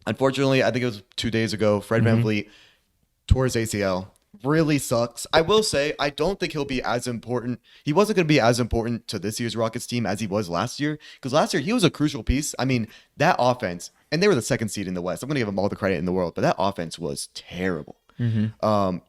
Unfortunately, I think it was 2 days ago, Fred VanVleet tore his ACL. Really sucks. I will say, I don't think he'll be as important. He wasn't going to be as important to this year's Rockets team as he was last year. Because last year, he was a crucial piece. I mean, that offense, and they were the second seed in the West. I'm going to give them all the credit in the world, but that offense was terrible.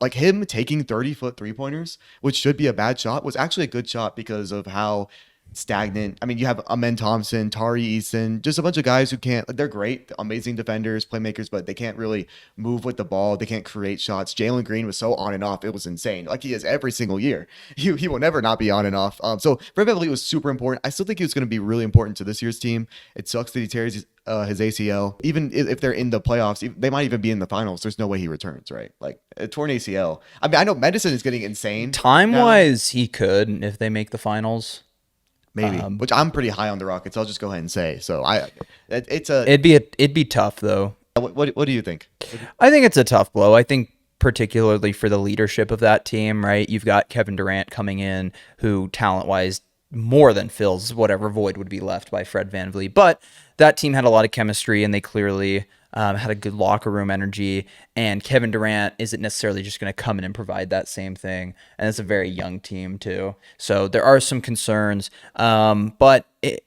Like him taking 30-foot three-pointers, which should be a bad shot, was actually a good shot because of how stagnant. I mean, you have Amen Thompson, Tari Eason, just a bunch of guys who can't, like, they're great, amazing defenders, playmakers, but they can't really move with the ball. They can't create shots. Jalen Green was so on and off. It was insane. Like he is every single year. He will never not be on and off. So Fred VanVleet was super important. I still think he was going to be really important to this year's team. It sucks that he tears his ACL. Even if they're in the playoffs, they might even be in the finals. There's no way he returns, right? Like a torn ACL. I mean, I know medicine is getting insane. Time-wise, he could if they make the finals. Maybe, which I'm pretty high on the Rockets. I'll just go ahead and say. So it's a. It'd be tough though. What do you think? I think it's a tough blow. I think particularly for the leadership of that team, right? You've got Kevin Durant coming in, who talent-wise more than fills whatever void would be left by Fred VanVleet. But that team had a lot of chemistry, and they clearly had a good locker room energy. And Kevin Durant isn't necessarily just going to come in and provide that same thing. And it's a very young team too. So there are some concerns. But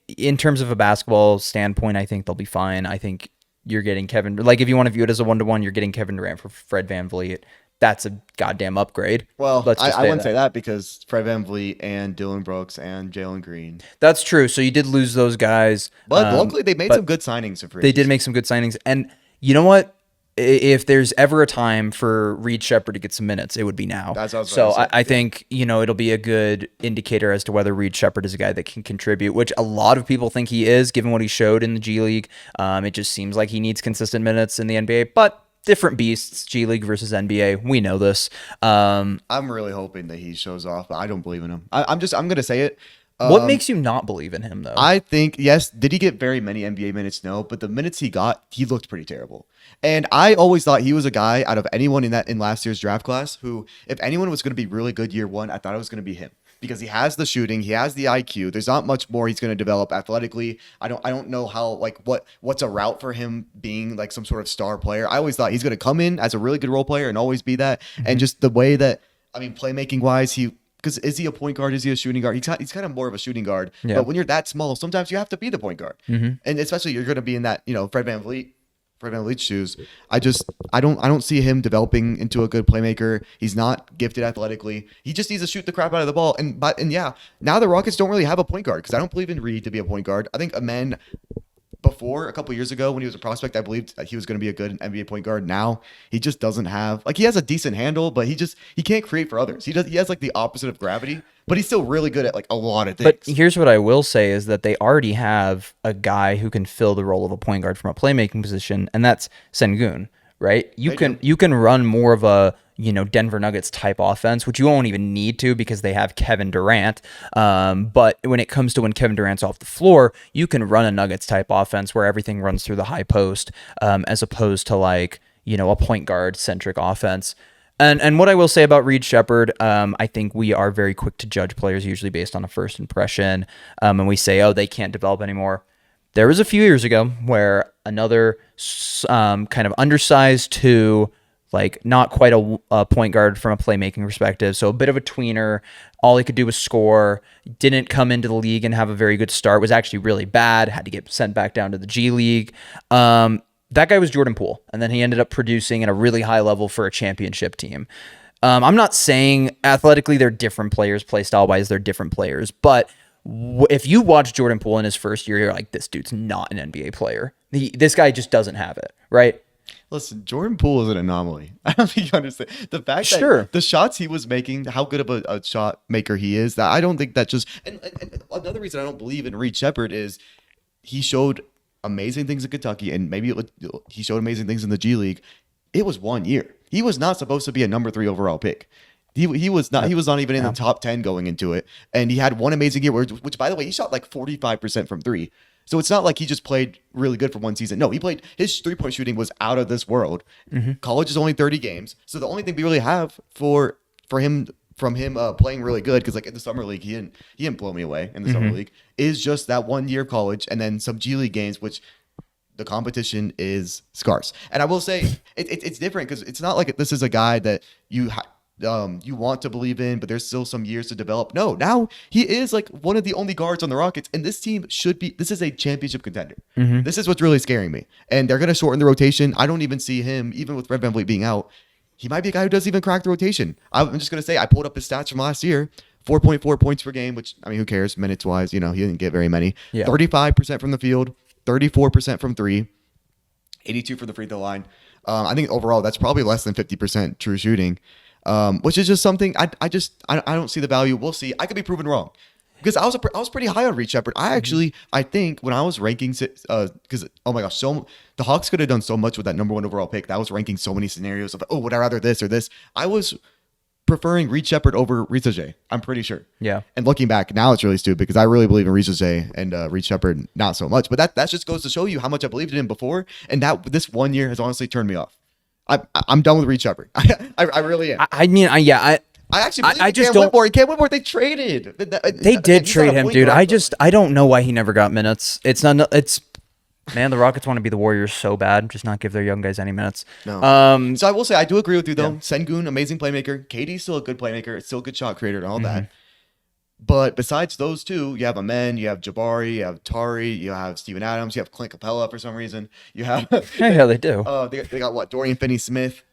in terms of a basketball standpoint, I think they'll be fine. I think you're getting Kevin, like if you want to view it as a 1-to-1, you're getting Kevin Durant for Fred VanVleet. That's a goddamn upgrade. Well, I wouldn't say that because Fred VanVleet and Dylan Brooks and Jalen Green. That's true. So you did lose those guys. But luckily, they made some good signings. They did make some good signings. And you know what? If there's ever a time for Reed Shepherd to get some minutes, it would be now. That's what I was so about to say. I think, it'll be a good indicator as to whether Reed Shepherd is a guy that can contribute, which a lot of people think he is, given what he showed in the G League. It just seems like he needs consistent minutes in the NBA. But different beasts, G League versus NBA. We know this. I'm really hoping that he shows off, but I don't believe in him. I'm going to say it. What makes you not believe in him, though? I think, yes, did he get very many NBA minutes? No, but the minutes he got, he looked pretty terrible. And I always thought he was a guy out of anyone in last year's draft class who, if anyone was going to be really good year one, I thought it was going to be him. Because he has the shooting, he has the IQ. There's not much more he's going to develop athletically. I don't know how, like, what's a route for him being like some sort of star player. I always thought he's going to come in as a really good role player and always be that. And just the way that, I mean, playmaking wise, because is he a point guard? Is he a shooting guard? He's kind of more of a shooting guard. Yeah. But when you're that small, sometimes you have to be the point guard. And especially you're going to be in that, Fred VanVleet's shoes. I don't see him developing into a good playmaker. He's not gifted athletically. He just needs to shoot the crap out of the ball. And yeah, now the Rockets don't really have a point guard because I don't believe in Reed to be a point guard. I think Amen before, a couple years ago when he was a prospect, I believed that he was going to be a good NBA point guard. Now he just doesn't have, like, he has a decent handle, but he can't create for others. He has like the opposite of gravity, but he's still really good at like a lot of things. But here's what I will say is that they already have a guy who can fill the role of a point guard from a playmaking position, and that's Sengun, right? You can run more of a Denver Nuggets type offense, which you won't even need to because they have Kevin Durant. But when it comes to when Kevin Durant's off the floor, you can run a Nuggets type offense where everything runs through the high post, as opposed to like, a point guard centric offense. And what I will say about Reed Shepherd, I think we are very quick to judge players usually based on a first impression. And we say, oh, they can't develop anymore. There was a few years ago where another kind of undersized to like not quite a point guard from a playmaking perspective, so a bit of a tweener. All he could do was score. Didn't come into the league and have a very good start. Was actually really bad. Had to get sent back down to the G League. That guy was Jordan Poole, and then he ended up producing at a really high level for a championship team. I'm not saying athletically they're different players, play style wise they're different players, but if you watch Jordan Poole in his first year, you're like, this dude's not an NBA player. This guy just doesn't have it, right? Listen, Jordan Poole is an anomaly. I don't think you understand the fact that the shots he was making, how good of a shot maker he is. That I don't think that just. And another reason I don't believe in Reed Shepherd is he showed amazing things in Kentucky, and maybe he showed amazing things in the G League. It was 1 year. He was not supposed to be a number 3 overall pick. He was not. He was not even in the top 10 going into it, and he had one amazing year, which by the way, he shot like 45% from three. So it's not like he just played really good for one season. No, his 3-point shooting was out of this world. College is only 30 games. So the only thing we really have for him from him playing really good, because like in the summer league, he didn't blow me away in the summer league, is just that 1 year of college and then some G League games, which the competition is scarce. And I will say it's different because it's not like this is a guy that you want to believe in, but there's still some years to develop. No, now he is like one of the only guards on the Rockets, and this team this is a championship contender. This is what's really scaring me. And they're going to shorten the rotation. I don't even see him, even with Fred VanVleet being out, he might be a guy who doesn't even crack the rotation. I'm just going to say, I pulled up his stats from last year. 4.4 points per game, which, I mean, who cares? Minutes wise, he didn't get very many. Yeah. 35% from the field, 34% from three, 82 from the free throw line. I think overall that's probably less than 50% true shooting, which is just something I don't see the value. We'll see. I could be proven wrong because I was pretty high on Reed Shepherd. I think when I was ranking, because oh my gosh, the Hawks could have done so much with that number 1 overall pick. That was ranking so many scenarios of would I rather this or this. I was preferring Reed Shepherd over Risaje. I'm pretty sure. Yeah. And looking back now, it's really stupid because I really believe in Risaje and Reed Shepherd not so much. But that just goes to show you how much I believed in him before, and that this 1 year has honestly turned me off. I'm done with Reed Shepherd. I really am. I actually believe I in just Cam don't. Whitmore. Cam Whitmore, they traded. They did trade him, dude. I don't know why he never got minutes. Man, the Rockets want to be the Warriors so bad, just not give their young guys any minutes. No. So I will say I do agree with you though. Yeah. Sengun, amazing playmaker. KD's still a good playmaker. Still a good shot creator and all that. But besides those two, you have Amen, you have Jabari, you have Tari, you have Steven Adams, you have Clint Capella for some reason. You have yeah, they do. They got what? Dorian Finney-Smith.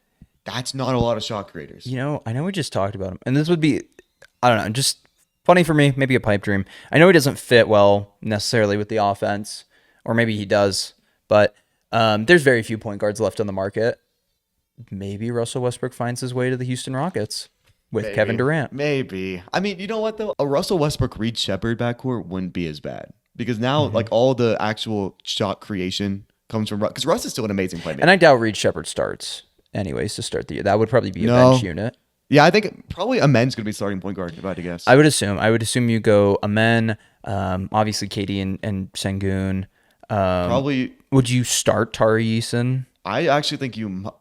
That's not a lot of shot creators. I know we just talked about him, and this would be, I don't know, just funny for me, maybe a pipe dream. I know he doesn't fit well necessarily with the offense. Or maybe he does, but there's very few point guards left on the market. Maybe Russell Westbrook finds his way to the Houston Rockets with Kevin Durant. Maybe. I mean, you know what, though? A Russell Westbrook Reed Shepherd backcourt wouldn't be as bad. Because now, like, all the actual shot creation comes from Russ. Because Russ is still an amazing playmaker. And I doubt Reed Shepherd starts anyways to start the year. That would probably be a bench unit. Yeah, I think probably Amen's going to be starting point guard, if I had to guess. I would assume you go Amen, obviously Katie and Sengun. Probably. Would you start Tari Eason? I actually think you.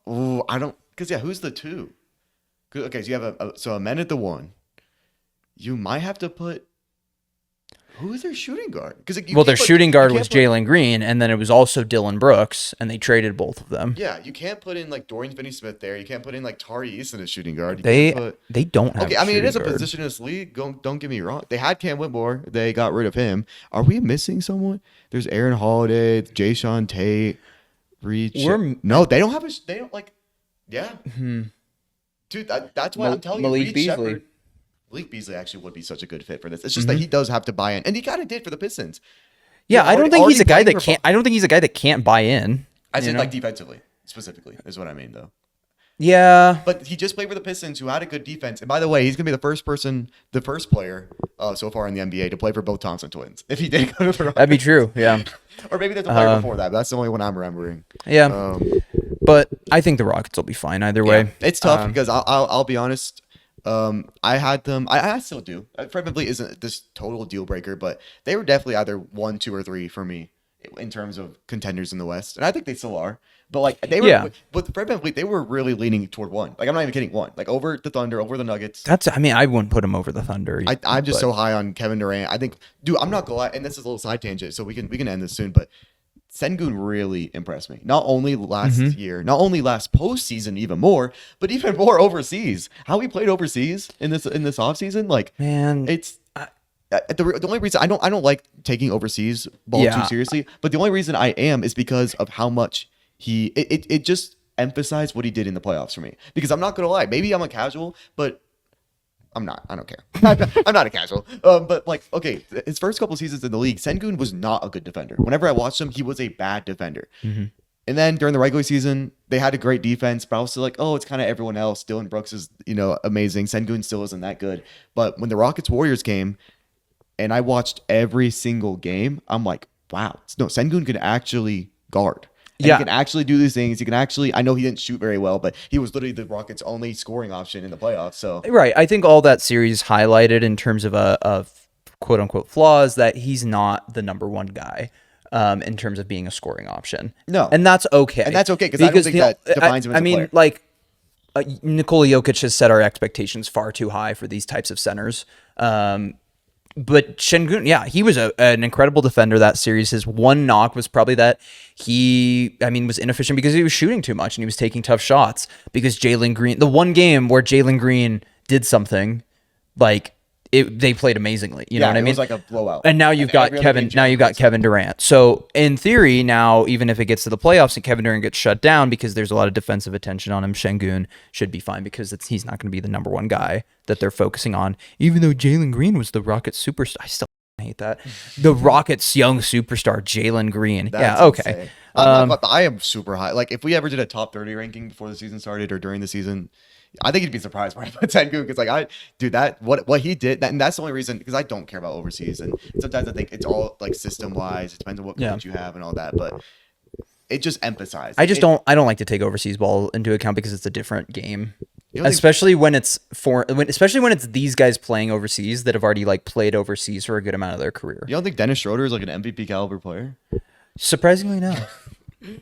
I don't. Because who's the two? Okay, so you have a man at the 1. You might have to put. Who is their shooting guard? Because their shooting guard was Jalen Green, and then it was also Dylan Brooks, and they traded both of them. Yeah, you can't put in like Dorian Finney-Smith there. You can't put in like Tari Eason as shooting guard. They don't have. Okay, I mean it is a positionless league. Don't get me wrong. They had Cam Whitmore. They got rid of him. Are we missing someone? There's Aaron Holiday, Jay Sean Tate, Reed. No, they don't have a. They don't like. Yeah. Dude, that's why I'm telling you, Reed Shepherd. Malik Beasley actually would be such a good fit for this. It's just that he does have to buy in, and he kind of did for the Pistons. Yeah, I don't think he's a guy that can't. I don't think he's a guy that can't buy in. I said like defensively, specifically, is what I mean, though. Yeah, but he just played for the Pistons, who had a good defense. And by the way, he's gonna be the first player so far in the NBA to play for both Thompson twins. If he did go to the Rockets. That'd be true. Yeah, or maybe there's a player before that. But that's the only one I'm remembering. Yeah, but I think the Rockets will be fine either way. Yeah, it's tough because I'll be honest. I had them. I still do. Fred VanVleet isn't this total deal breaker, but they were definitely either 1, 2, or 3 for me in terms of contenders in the West, and I think they still are. But like they were, with Fred VanVleet, they were really leaning toward 1. Like I'm not even kidding, 1. Like over the Thunder, over the Nuggets. I mean, I wouldn't put him over the Thunder. I'm just so high on Kevin Durant. I think, dude, I'm not gonna lie, and this is a little side tangent, so we can end this soon, but. Sengun really impressed me. Not only last year, not only last postseason, even more, but even more overseas. How he played overseas in this offseason, like man, it's the only reason I don't like taking overseas ball too seriously. But the only reason I am is because of how much it just emphasized what he did in the playoffs for me. Because I'm not gonna lie, maybe I'm a casual, but. I'm not. I don't care. I'm not a casual. But like, okay, his first couple seasons in the league, Sengun was not a good defender. Whenever I watched him, he was a bad defender. And then during the regular season, they had a great defense, but I was still like, oh, it's kind of everyone else. Dylan Brooks is, amazing. Sengun still isn't that good. But when the Rockets Warriors came, and I watched every single game, I'm like, wow, no, Sengun can actually guard. And he can actually do these things. He can actually, I know he didn't shoot very well, but he was literally the Rockets' only scoring option in the playoffs. So right. I think all that series highlighted in terms of quote unquote flaws that he's not the number 1 guy in terms of being a scoring option. No. And that's okay. And that's okay because I don't think that defines him as a player. Like Nikola Jokic has set our expectations far too high for these types of centers. but Şengün, yeah, he was an incredible defender that series. His one knock was probably that was inefficient because he was shooting too much and he was taking tough shots. Because Jalen Green, the one game where Jalen Green did something, like they played amazingly. You know what I mean? It was like a blowout. And now you've got Kevin. Now you've got Kevin Durant. So in theory, now even if it gets to the playoffs and Kevin Durant gets shut down because there's a lot of defensive attention on him, Şengün should be fine because he's not going to be the number one guy that they're focusing on. Even though Jalen Green was the Rockets superstar, I still hate that. The Rockets young superstar, Jalen Green. That's okay. insane. I am super high. Like if we ever did a top 30 ranking before the season started or during the season, I think you'd be surprised when I put Şengün because what he did, and that's the only reason because I don't care about overseas, and sometimes I think it's all like system wise. It depends on what coach you have and all that, but it just emphasized. I don't like to take overseas ball into account because it's a different game. Especially when it's these guys playing overseas that have already like played overseas for a good amount of their career. You don't think Dennis Schroeder is like an MVP caliber player? Surprisingly, no.